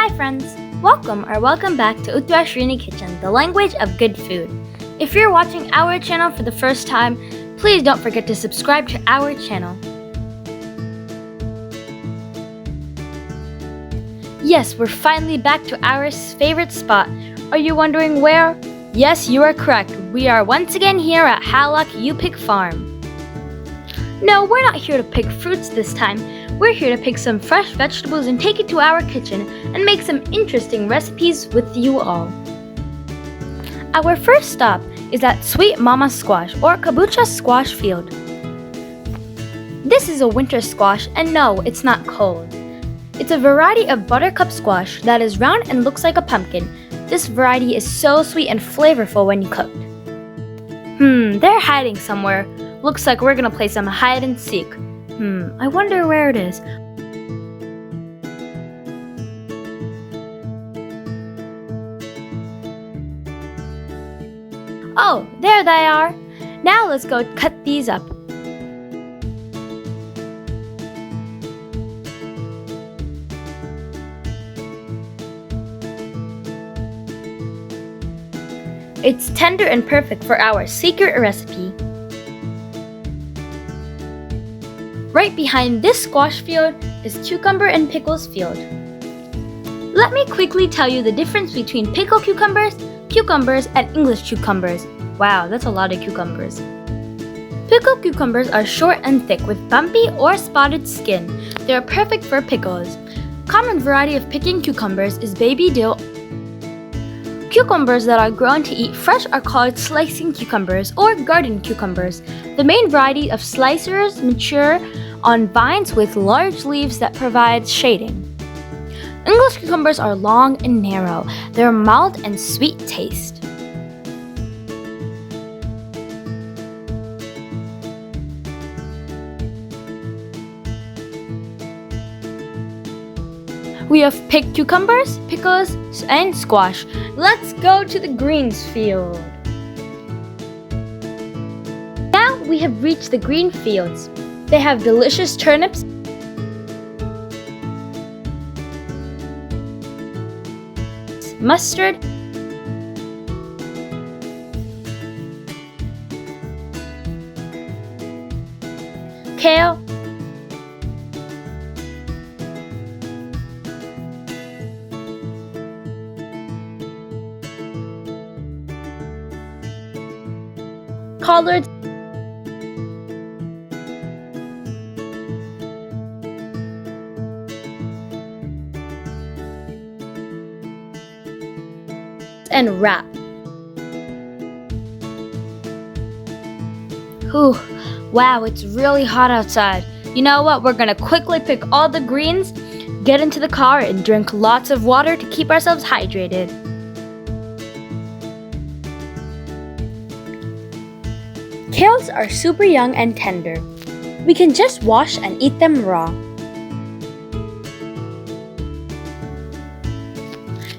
Hi friends! Welcome back to Utuashrini Kitchen, the language of good food. If you're watching our channel for the first time, please don't forget to subscribe to our channel. Yes, we're finally back to our favorite spot. Are you wondering where? Yes, you are correct. We are once again here at Hallock Pick Farm. No, we're not here to pick fruits this time. We're here to pick some fresh vegetables and take it to our kitchen and make some interesting recipes with you all. Our first stop is at Sweet Mama Squash or Katocha Squash field. This is a winter squash and no, it's not cold. It's a variety of buttercup squash that is round and looks like a pumpkin. This variety is so sweet and flavorful when you cook. They're hiding somewhere. Looks like we're gonna play some hide and seek. I wonder where it is. Oh, there they are. Now let's go cut these up. It's tender and perfect for our secret recipe. Right behind this squash field is cucumber and pickles field. Let me quickly tell you the difference between pickle cucumbers, and English cucumbers. Wow, that's a lot of cucumbers. Pickle cucumbers are short and thick with bumpy or spotted skin. They are perfect for pickles. Common variety of picking cucumbers is Baby Dil. Cucumbers that are grown to eat fresh are called slicing cucumbers or garden cucumbers. The main variety of slicers mature on vines with large leaves that provide shading. English cucumbers are long and narrow. They're mild and sweet taste. We have picked cucumbers, pickles, and squash. Let's go to the greens field. Now we have reached the green fields. They have delicious turnips, mustard, kale, collards, and wrap. Wow, it's really hot outside. You know what? We're gonna quickly pick all the greens, get into the car, and drink lots of water to keep ourselves hydrated. Kales are super young and tender. We can just wash and eat them raw.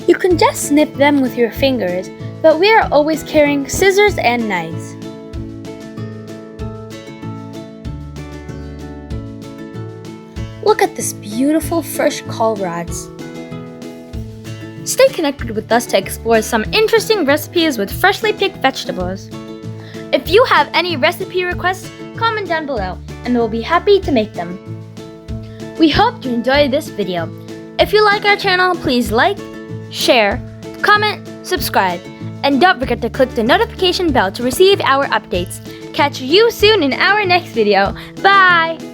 You can just snip them with your fingers, but we are always carrying scissors and knives. Look at this beautiful fresh collards. Stay connected with us to explore some interesting recipes with freshly picked vegetables. If you have any recipe requests, comment down below and we'll be happy to make them. We hope you enjoyed this video. If you like our channel, please like, share, comment, subscribe, and don't forget to click the notification bell to receive our updates. Catch you soon in our next video. Bye!